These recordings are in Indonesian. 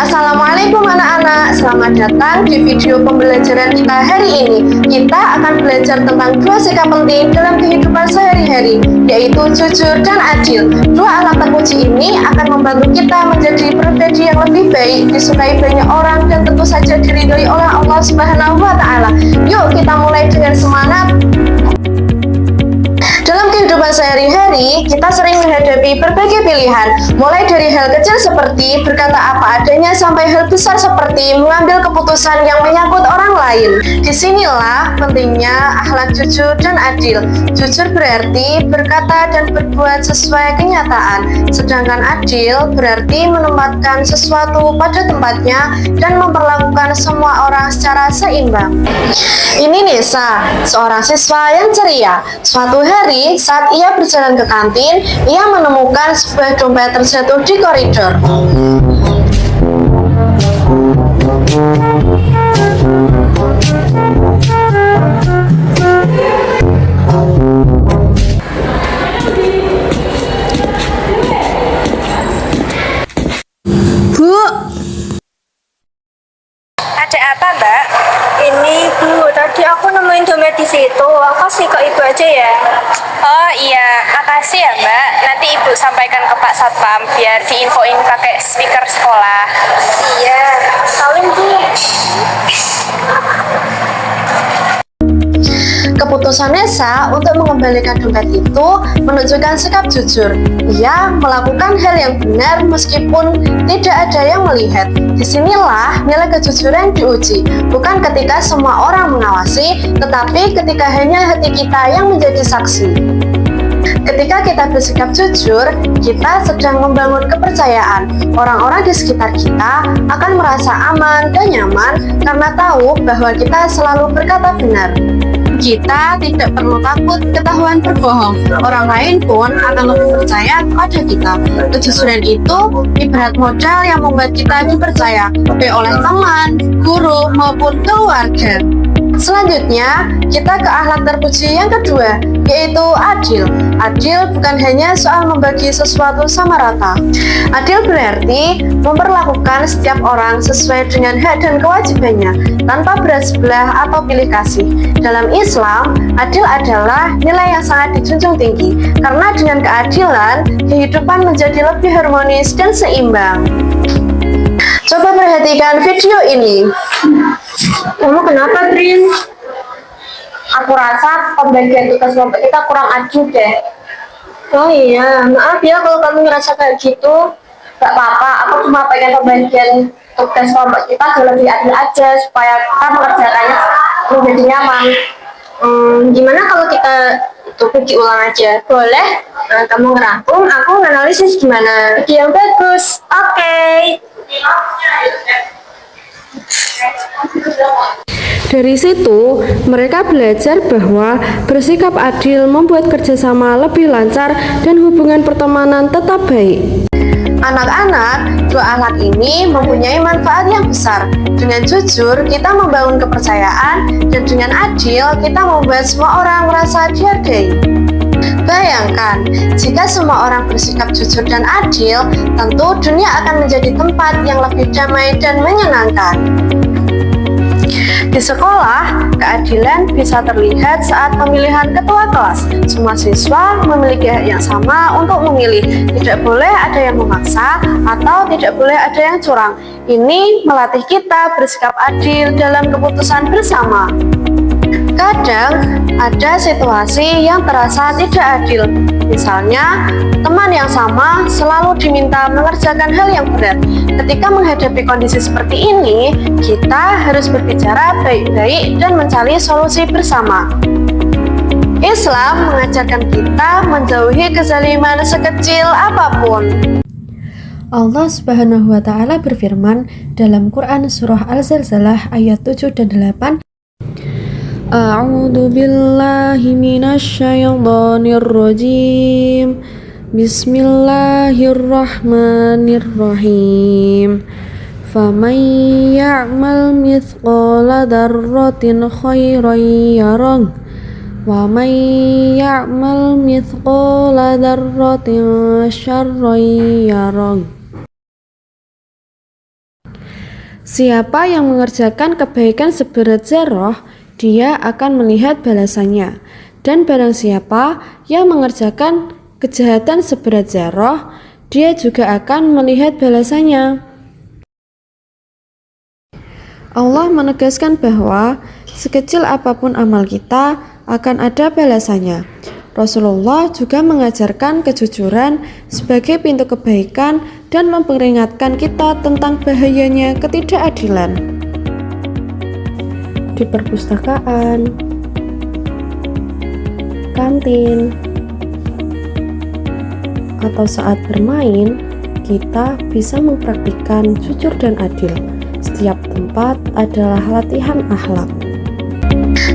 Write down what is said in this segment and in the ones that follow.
Assalamualaikum anak-anak, selamat datang di video pembelajaran kita hari ini. Kita akan belajar tentang dua sikap penting dalam kehidupan sehari-hari, yaitu jujur dan adil. Dua alat terpuji ini akan membantu kita menjadi pribadi yang lebih baik, disukai banyak orang, dan tentu saja diridhoi oleh Allah Subhanahu wa Ta'ala. Yuk kita mulai dengan semangat. Dalam kehidupan sehari-hari, kita sering menghadapi berbagai pilihan, mulai dari hal kecil seperti berkata apa adanya sampai hal besar seperti mengambil keputusan yang menyangkut orang lain. Disinilah pentingnya akhlak jujur dan adil. Jujur berarti berkata dan berbuat sesuai kenyataan, sedangkan adil berarti menempatkan sesuatu pada tempatnya dan memperlakukan semua orang secara seimbang. Ini Nisa, seorang siswa yang ceria. Suatu hari saat ia berjalan ke kantin, ia menemukan sebuah dompet terjatuh di koridor. Bu, ada apa, Mbak? ini Bu, tadi aku nemuin dompet di situ. Aku kasih ke Ibu aja ya. Oh iya, makasih ya, Mbak. Nanti Ibu sampaikan ke Pak Satpam biar diinfoin pakai speaker sekolah. Iya, salim Bu. Keputusan Nesa untuk mengembalikan dompet itu menunjukkan sikap jujur. Ia melakukan hal yang benar meskipun tidak ada yang melihat. Disinilah nilai kejujuran diuji, bukan ketika semua orang mengawasi, tetapi ketika hanya hati kita yang menjadi saksi. Ketika kita bersikap jujur, kita sedang membangun kepercayaan. Orang-orang di sekitar kita akan merasa aman dan nyaman karena tahu bahwa kita selalu berkata benar. Kita tidak perlu takut ketahuan berbohong. Orang lain pun akan lebih percaya kepada kita. Kejujuran itu ibarat modal yang membuat kita dipercaya, baik oleh teman, guru, maupun keluarga. Selanjutnya, kita ke akhlak terpuji yang kedua, yaitu adil. Adil bukan hanya soal membagi sesuatu sama rata. Adil berarti memperlakukan setiap orang sesuai dengan hak dan kewajibannya, tanpa berat sebelah atau pilih kasih. Dalam Islam, adil adalah nilai yang sangat dijunjung tinggi, karena dengan keadilan, kehidupan menjadi lebih harmonis dan seimbang. Coba perhatikan video ini. Kamu kenapa, Trin? Aku rasa pembagian tugas kelompok kita kurang adil deh. Oh iya, maaf ya kalau kamu ngerasa kayak gitu. Gak apa-apa, aku cuma pengen pembagian tugas kelompok kita lebih adil aja supaya kita mengerjakannya menjadi nyaman. Gimana kalau kita itu pergi ulang aja? Boleh? Nah, kamu ngerangkum, aku nganalisis gimana? Ide yang bagus. Oke. Dari situ, mereka belajar bahwa bersikap adil membuat kerjasama lebih lancar dan hubungan pertemanan tetap baik. Anak-anak, dua akhlak ini mempunyai manfaat yang besar. Dengan jujur, kita membangun kepercayaan, dan dengan adil, kita membuat semua orang merasa dihargai. Bayangkan, jika semua orang bersikap jujur dan adil, tentu dunia akan menjadi tempat yang lebih damai dan menyenangkan. Di sekolah, keadilan bisa terlihat saat pemilihan ketua kelas. Semua siswa memiliki hak yang sama untuk memilih. Tidak boleh ada yang memaksa atau tidak boleh ada yang curang. Ini melatih kita bersikap adil dalam keputusan bersama. Kadang ada situasi yang terasa tidak adil. Misalnya, teman yang sama selalu diminta mengerjakan hal yang berat. Ketika menghadapi kondisi seperti ini, kita harus berbicara baik-baik dan mencari solusi bersama. Islam mengajarkan kita menjauhi kezaliman sekecil apapun. Allah Subhanahu wa Ta'ala berfirman dalam Quran Surah Al-Zalzalah ayat 7 dan 8. A'udzu billahi minasy syaithanir rajim. Bismillahirrahmanirrahim. Faman ya'mal mithqala dzarratin khairan yarah wa man ya'mal mithqala dzarratin syarran yarah. Siapa yang mengerjakan kebaikan seberat zarah, dia akan melihat balasannya. Dan barang siapa yang mengerjakan kejahatan seberat zarah, dia juga akan melihat balasannya. Allah menegaskan bahwa sekecil apapun amal kita akan ada balasannya. Rasulullah juga mengajarkan kejujuran sebagai pintu kebaikan dan memperingatkan kita tentang bahayanya ketidakadilan. Di perpustakaan, kantin, atau saat bermain, kita bisa mempraktikkan jujur dan adil. Setiap tempat adalah latihan akhlak.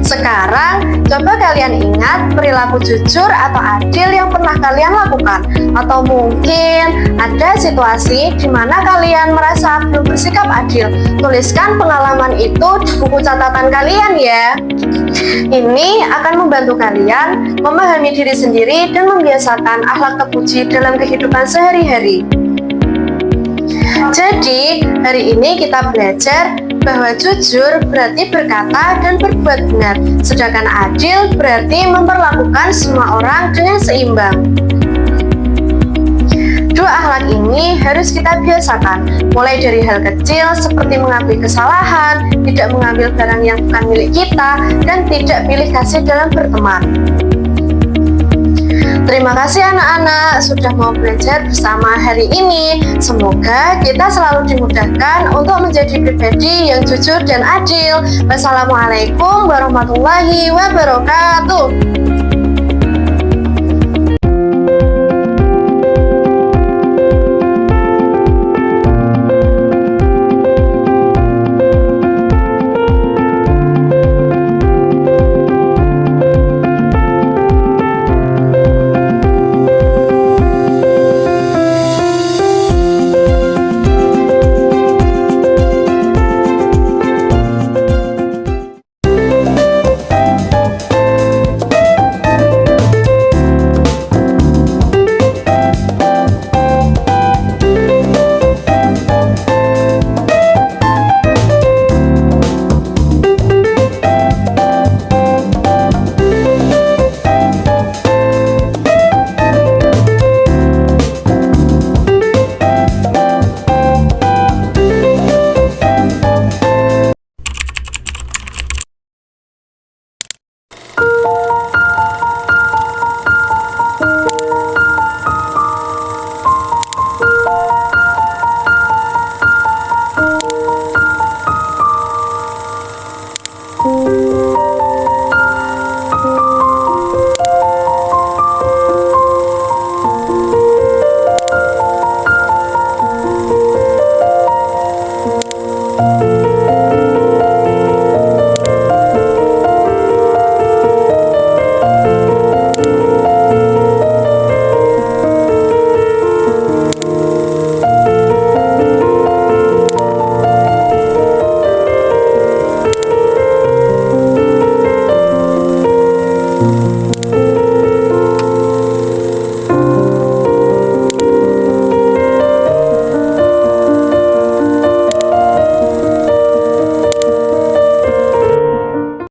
Sekarang, coba kalian ingat perilaku jujur atau adil yang pernah kalian lakukan. Atau mungkin ada situasi di mana kalian merasa belum bersikap adil. Tuliskan pengalaman itu di buku catatan kalian ya. Ini akan membantu kalian memahami diri sendiri dan membiasakan akhlak terpuji dalam kehidupan sehari-hari. Jadi, hari ini kita belajar bahwa jujur berarti berkata dan berbuat benar, sedangkan adil berarti memperlakukan semua orang dengan seimbang. Dua akhlak ini harus kita biasakan, mulai dari hal kecil seperti mengakui kesalahan, tidak mengambil barang yang bukan milik kita, dan tidak pilih kasih dalam berteman. Terima kasih anak-anak sudah mau belajar bersama hari ini. Semoga kita selalu dimudahkan untuk menjadi pribadi yang jujur dan adil. Wassalamualaikum warahmatullahi wabarakatuh.